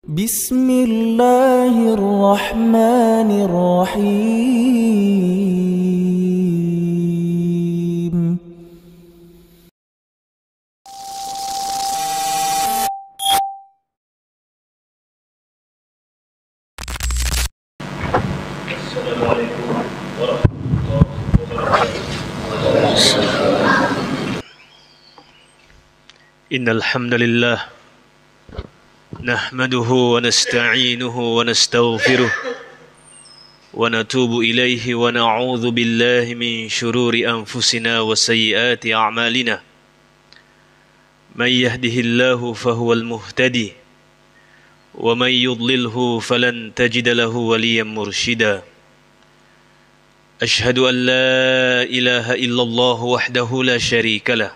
بسم الله الرحمن الرحيم. السلام عليكم ورحمة الله وبركاته. إن الحمد لله نحمده ونستعينه ونستغفره ونتوب إليه ونعوذ بالله من شرور أنفسنا وسيئات أعمالنا. من يهده الله فهو المهتدي ومن يضلله فلن تجد له وليا مرشدا. أشهد أن لا إله إلا الله وحده لا شريك له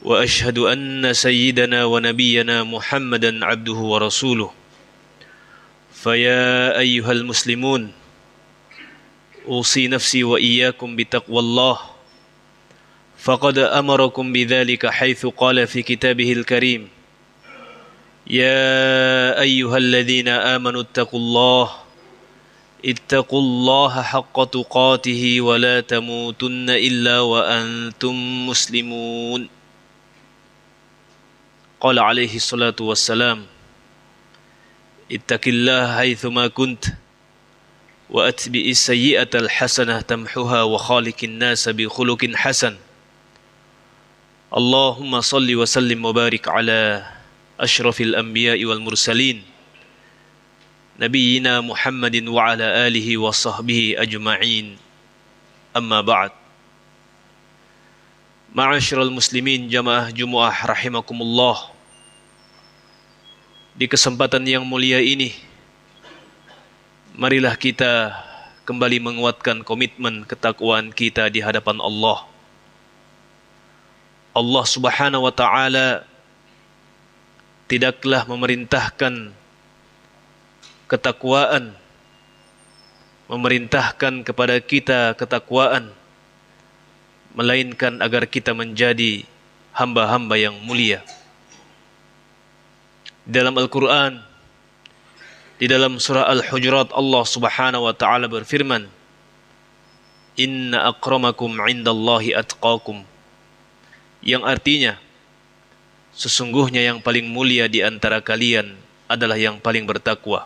وأشهد أن سيدنا ونبينا محمدا عبده ورسوله. فيا أيها المسلمون أوصي نفسي وإياكم بتقوى الله، فقد أمركم بذلك حيث قال في كتابه الكريم: يا أيها الذين آمنوا اتقوا الله حق تقاته ولا تموتن إلا وأنتم مسلمون. قال عليه الصلاة والسلام: اتق الله حيثما كنت وأتبع السيئة الحسنة تمحها وخالق الناس بخلق حسن. اللهم صل وسلم وبارك على أشرف الأنبياء والمرسلين نبينا محمد وعلى آله وصحبه أجمعين. أما بعد. Ma'asyiral muslimin jamaah Jumu'ah rahimakumullah. Di kesempatan yang mulia ini, marilah kita kembali menguatkan komitmen ketakwaan kita di hadapan Allah. Allah Subhanahu wa ta'ala tidaklah memerintahkan ketakwaan, memerintahkan kepada kita ketakwaan, melainkan agar kita menjadi hamba-hamba yang mulia. Dalam Al-Quran, di dalam surah Al-Hujurat, Allah Subhanahu wa ta'ala berfirman: Inna akramakum indallahi atqakum, yang artinya sesungguhnya yang paling mulia di antara kalian adalah yang paling bertakwa.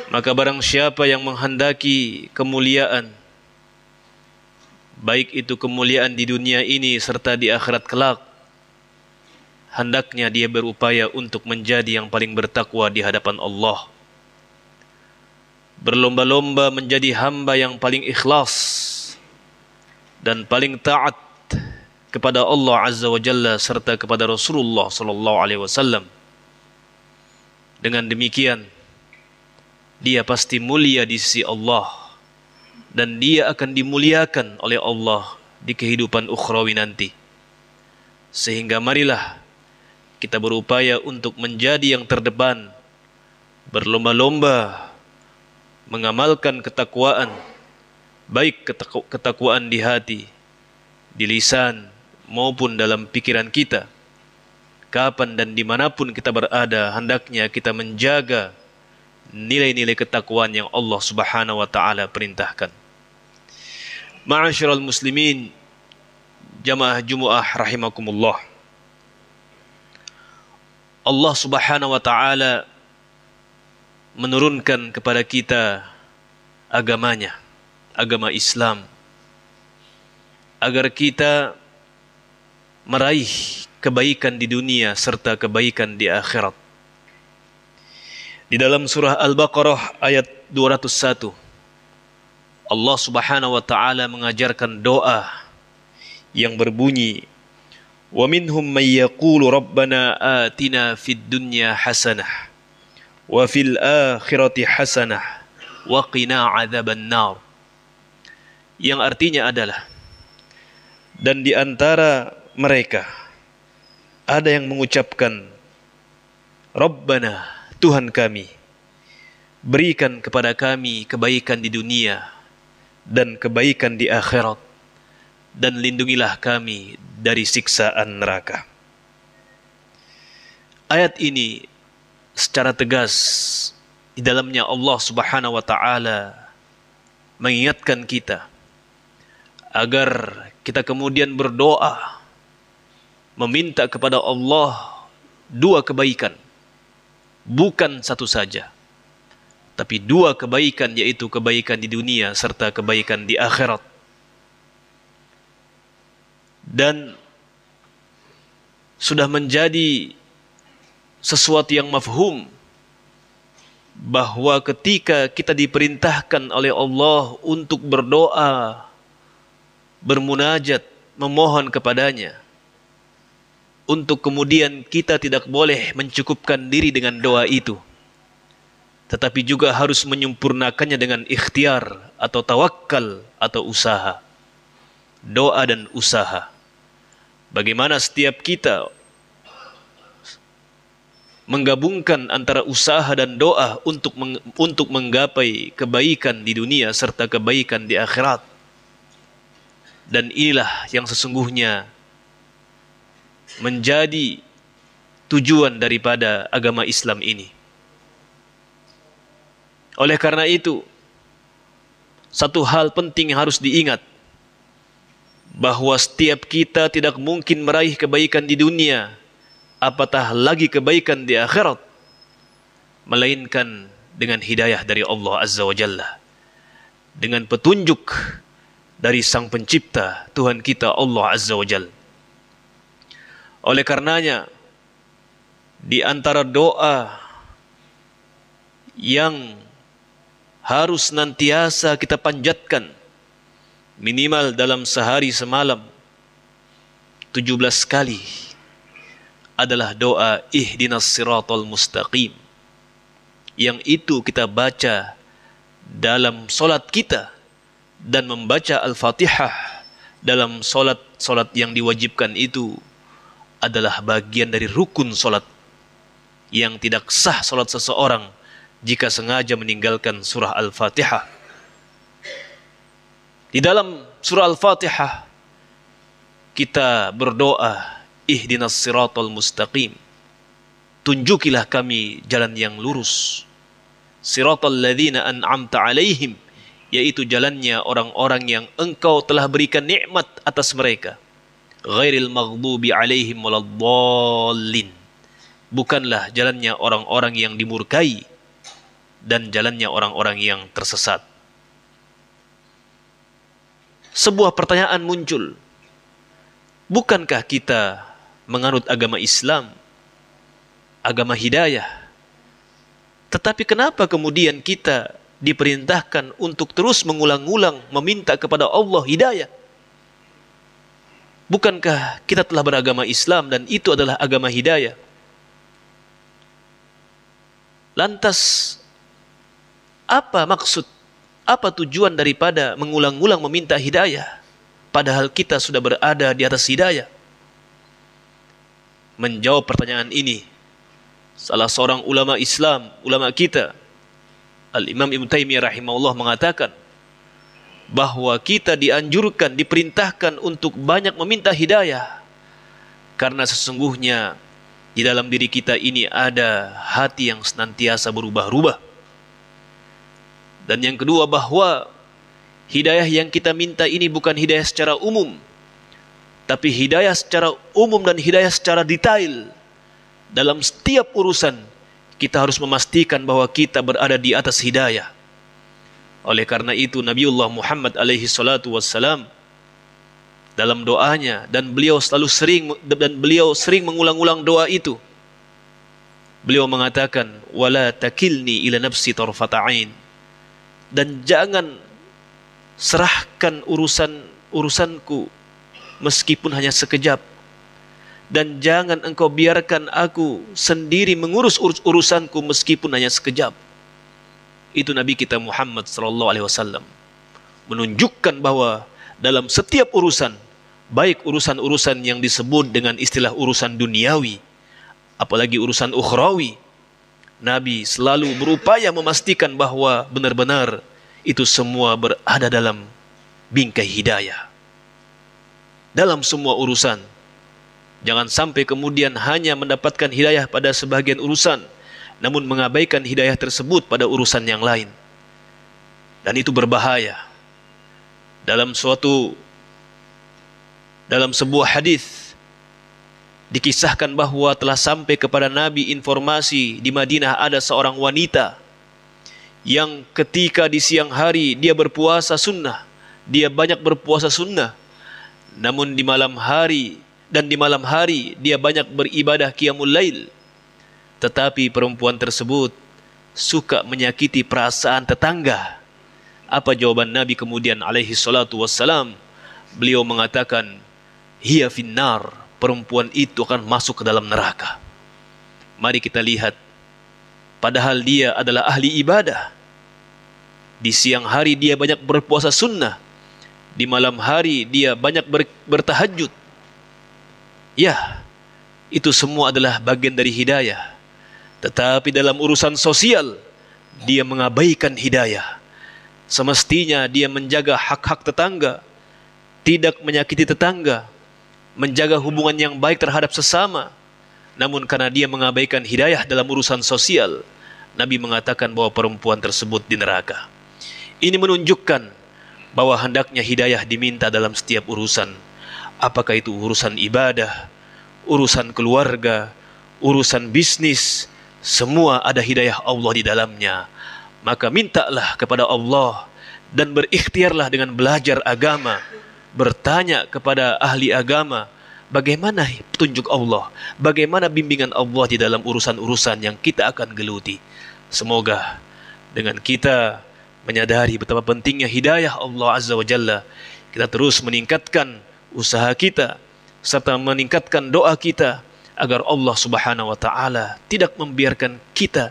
Maka barang siapa yang menghendaki kemuliaan, baik itu kemuliaan di dunia ini serta di akhirat kelak, hendaknya dia berupaya untuk menjadi yang paling bertakwa di hadapan Allah. Berlomba-lomba menjadi hamba yang paling ikhlas dan paling taat kepada Allah Azza wa Jalla serta kepada Rasulullah sallallahu alaihi wasallam. Dengan demikian, dia pasti mulia di sisi Allah dan dia akan dimuliakan oleh Allah di kehidupan ukhrawi nanti. Sehingga marilah kita berupaya untuk menjadi yang terdepan, berlomba-lomba mengamalkan ketakwaan, baik ketakwaan di hati, di lisan, maupun dalam pikiran kita. Kapan dan dimanapun kita berada, hendaknya kita menjaga nilai-nilai ketakwaan yang Allah Subhanahu wa ta'ala perintahkan. Ma'asyiral muslimin jamaah Jumu'ah rahimakumullah. Allah Subhanahu wa ta'ala menurunkan kepada kita agamanya, agama Islam, agar kita meraih kebaikan di dunia serta kebaikan di akhirat. Di dalam surah Al-Baqarah ayat 201, Allah Subhanahu wa ta'ala mengajarkan doa yang berbunyi: Wa minhum man yaqulu rabbana atina fid dunya hasanah wa fil akhirati hasanah wa qina adzaban nar. Yang artinya adalah, dan di antara mereka ada yang mengucapkan, Rabbana, Tuhan kami, berikan kepada kami kebaikan di dunia dan kebaikan di akhirat, dan lindungilah kami dari siksaan neraka. Ayat ini secara tegas di dalamnya Allah Subhanahu wa taala mengingatkan kita agar kita kemudian berdoa meminta kepada Allah dua kebaikan, bukan satu saja, tapi dua kebaikan, yaitu kebaikan di dunia serta kebaikan di akhirat. Dan sudah menjadi sesuatu yang mafhum bahwa ketika kita diperintahkan oleh Allah untuk berdoa, bermunajat, memohon kepadanya, untuk kemudian kita tidak boleh mencukupkan diri dengan doa itu, tetapi juga harus menyempurnakannya dengan ikhtiar atau tawakal atau usaha. Doa dan usaha. Bagaimana setiap kita menggabungkan antara usaha dan doa untuk menggapai kebaikan di dunia serta kebaikan di akhirat. Dan inilah yang sesungguhnya menjadi tujuan daripada agama Islam ini. Oleh karena itu, satu hal penting yang harus diingat, bahwa setiap kita tidak mungkin meraih kebaikan di dunia, apatah lagi kebaikan di akhirat, melainkan dengan hidayah dari Allah Azza wa Jalla, dengan petunjuk dari Sang Pencipta Tuhan kita Allah Azza wa Jalla. Oleh karenanya, di antara doa yang harus senantiasa kita panjatkan, minimal dalam sehari semalam 17 kali, adalah doa ihdinas siratal mustaqim, yang itu kita baca dalam solat kita, dan membaca Al-Fatihah dalam solat yang diwajibkan itu adalah bagian dari rukun solat, yang tidak sah solat seseorang jika sengaja meninggalkan surah Al-Fatihah. Di dalam surah Al-Fatihah kita berdoa ihdinas siratal mustaqim, tunjukilah kami jalan yang lurus, siratal ladzina an'amta alaihim, yaitu jalannya orang-orang yang engkau telah berikan nikmat atas mereka, ghairil maghdubi alaihim waladdallin, bukanlah jalannya orang-orang yang dimurkai dan jalannya orang-orang yang tersesat. Sebuah pertanyaan muncul, bukankah kita menganut agama Islam, agama hidayah, tetapi kenapa kemudian kita diperintahkan untuk terus mengulang-ulang meminta kepada Allah hidayah? Bukankah kita telah beragama Islam dan itu adalah agama hidayah? Lantas apa maksud, apa tujuan daripada mengulang-ulang meminta hidayah, padahal kita sudah berada di atas hidayah? Menjawab pertanyaan ini, salah seorang ulama Islam, ulama kita, Al-Imam Ibn Taimiyah rahimahullah, mengatakan bahwa kita dianjurkan, diperintahkan untuk banyak meminta hidayah, karena sesungguhnya di dalam diri kita ini ada hati yang senantiasa berubah-ubah. Dan yang kedua, bahwa hidayah yang kita minta ini bukan hidayah secara umum, tapi hidayah secara umum dan hidayah secara detail. Dalam setiap urusan kita harus memastikan bahwa kita berada di atas hidayah. Oleh karena itu Nabiullah Muhammad alaihi salatu wassalam dalam doanya, dan beliau sering mengulang-ulang doa itu, beliau mengatakan, wala takilni ila nafsi tarfata ain, dan jangan serahkan urusanku meskipun hanya sekejap, dan jangan engkau biarkan aku sendiri mengurus urusanku meskipun hanya sekejap. Itu Nabi kita Muhammad sallallahu alaihi wasallam menunjukkan bahwa dalam setiap urusan, baik urusan-urusan yang disebut dengan istilah urusan duniawi, apalagi urusan ukhrawi, Nabi selalu berupaya memastikan bahwa benar-benar itu semua berada dalam bingkai hidayah. Dalam semua urusan, Jangan sampai kemudian hanya mendapatkan hidayah pada sebagian urusan, namun mengabaikan hidayah tersebut pada urusan yang lain. Dan itu berbahaya. Dalam sebuah hadis dikisahkan bahwa telah sampai kepada Nabi informasi di Madinah ada seorang wanita yang ketika di siang hari dia berpuasa sunnah, dia banyak berpuasa sunnah, namun di malam hari dia banyak beribadah qiyamul lail. Tetapi perempuan tersebut suka menyakiti perasaan tetangga. Apa jawaban Nabi kemudian alaihi salatu wassalam? Beliau mengatakan, hiya finnar, perempuan itu akan masuk ke dalam neraka. Mari kita lihat, padahal dia adalah ahli ibadah. Di siang hari dia banyak berpuasa sunnah, di malam hari dia banyak bertahajud. Ya, itu semua adalah bagian dari hidayah. Tetapi dalam urusan sosial, dia mengabaikan hidayah. Semestinya dia menjaga hak-hak tetangga, tidak menyakiti tetangga, menjaga hubungan yang baik terhadap sesama. Namun karena dia mengabaikan hidayah dalam urusan sosial, Nabi mengatakan bahwa perempuan tersebut di neraka. Ini menunjukkan bahwa hendaknya hidayah diminta dalam setiap urusan. Apakah itu urusan ibadah, urusan keluarga, urusan bisnis, semua ada hidayah Allah di dalamnya. Maka mintalah kepada Allah dan berikhtiarlah dengan belajar agama, bertanya kepada ahli agama, bagaimana petunjuk Allah, bagaimana bimbingan Allah di dalam urusan-urusan yang kita akan geluti. Semoga dengan kita menyadari betapa pentingnya hidayah Allah Azza wa Jalla, kita terus meningkatkan usaha kita serta meningkatkan doa kita agar Allah Subhanahu wa taala tidak membiarkan kita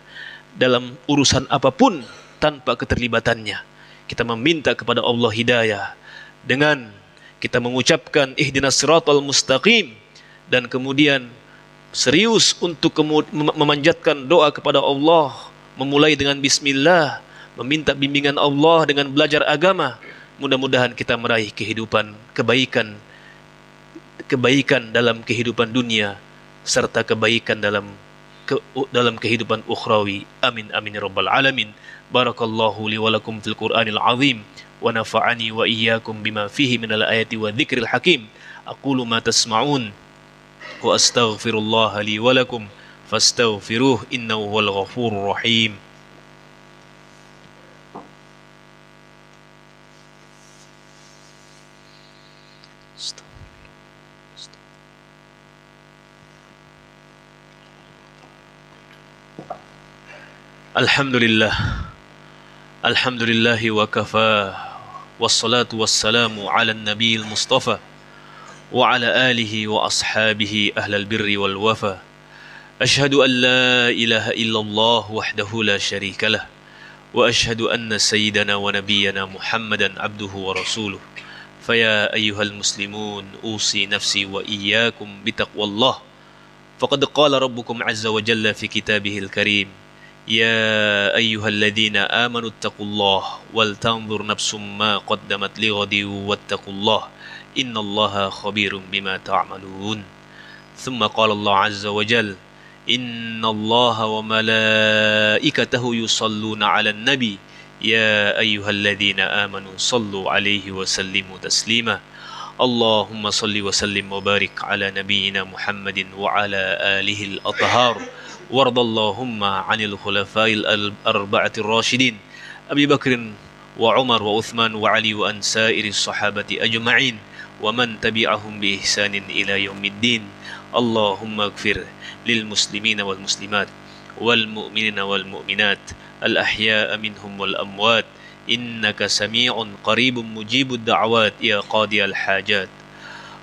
dalam urusan apapun tanpa keterlibatannya. Kita meminta kepada Allah hidayah dengan kita mengucapkan ihdinas siratal mustaqim, dan kemudian serius untuk memanjatkan doa kepada Allah, memulai dengan bismillah, meminta bimbingan Allah dengan belajar agama. Mudah-mudahan kita meraih kebaikan dalam kehidupan dunia serta kebaikan dalam kehidupan ukhrawi. Amin amin ya rabbal alamin. Barakallahu li wa lakum fil Qur'anil azim wa nafa'ani wa iyyakum bima fihi minal ayati wa dzikril hakim. Aqulu ma tasma'un wa astaghfirullah li wa lakum fastaghfiruh innahu huwal ghafurur rahim. Alhamdulillah, alhamdulillahi wa kafa, wassalatu wassalamu ala nabiyil mustafa wa ala alihi wa ashabihi ahlal birri wal wafa. Ashhadu an la ilaha illallah wahdahu la sharika lah, wa ashhadu anna sayyidana wa nabiyyana Muhammadan abduhu wa rasuluh. Faya ayyuhal muslimun, usi nafsi wa iyyakum bitaqwallah. Faqad qala rabbukum azza wa jalla fi kitabihil karim, يا أيها الذين آمنوا اتقوا الله ولتنظر نفس ما قدمت لغد واتقوا الله إن الله خبير بما تعملون. ثم قال الله عز وجل إن الله وملائكته يصلون على النبي يا أيها الذين آمنوا صلوا عليه وسلموا تسليما. اللهم صل وسلم وبارك على نبينا محمد وعلى آله الأطهار. وارض اللهم عن الخلفاء الأربعة الراشدين أبي بكر وعمر وعثمان وعلي وعن سائر الصحابة أجمعين ومن تبعهم بإحسان إلى يوم الدين. اللهم اغفر للمسلمين والمسلمات والمؤمنين والمؤمنات الأحياء منهم والأموات إنك سميع قريب مجيب الدعوات يا قاضي الحاجات.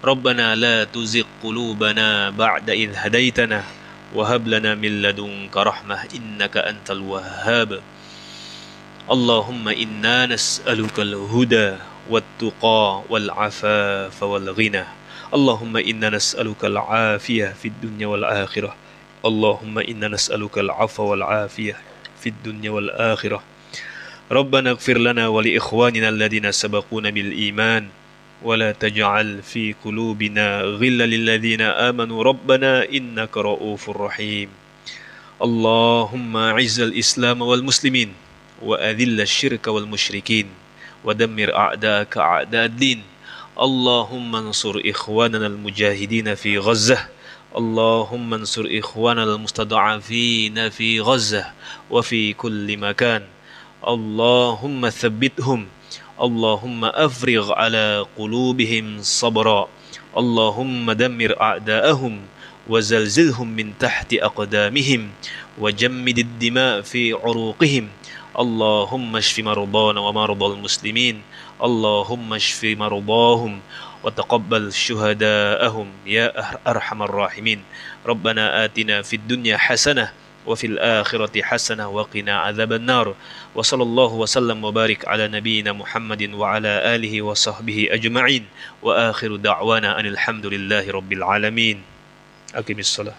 ربنا لا تزغ قلوبنا بعد إذ هديتنا وهب لنا من لدنك رحمة إنك أنت الوهاب. اللهم إنا نسألك الهدى والتقى والعفاف والغنى. اللهم إنا نسألك العافية في الدنيا والآخرة. اللهم إنا نسألك العفو والعافية في الدنيا والآخرة. ربنا اغفر لنا ولإخواننا الذين سبقونا بالإيمان ولا تجعل في قلوبنا غلا للذين آمنوا ربنا إنك رؤوف رحيم اللهم أعز الإسلام والمسلمين وأذل الشرك والمشركين ودمر أعداءك أعداء الدين اللهم انصر إخواننا المجاهدين في غزة اللهم انصر إخواننا المستضعفين في غزة وفي كل مكان اللهم ثبتهم اللهم أفرغ على قلوبهم صبرا اللهم دمر أعداءهم وزلزلهم من تحت أقدامهم وجمد الدماء في عروقهم اللهم اشف مرضانا ومرضى المسلمين اللهم اشف مرضاهم وتقبل شهداءهم يا أرحم الراحمين ربنا آتنا في الدنيا حسنة وفي الآخرة حسنة وقنا عذاب النار وصلى الله وسلم وبارك على نبينا محمد وعلى آله وصحبه أجمعين وآخر دعوانا أن الحمد لله رب العالمين أقم الصلاة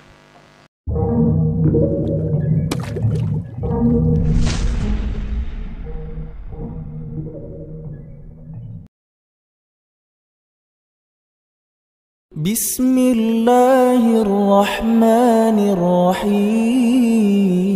بسم الله الرحمن الرحيم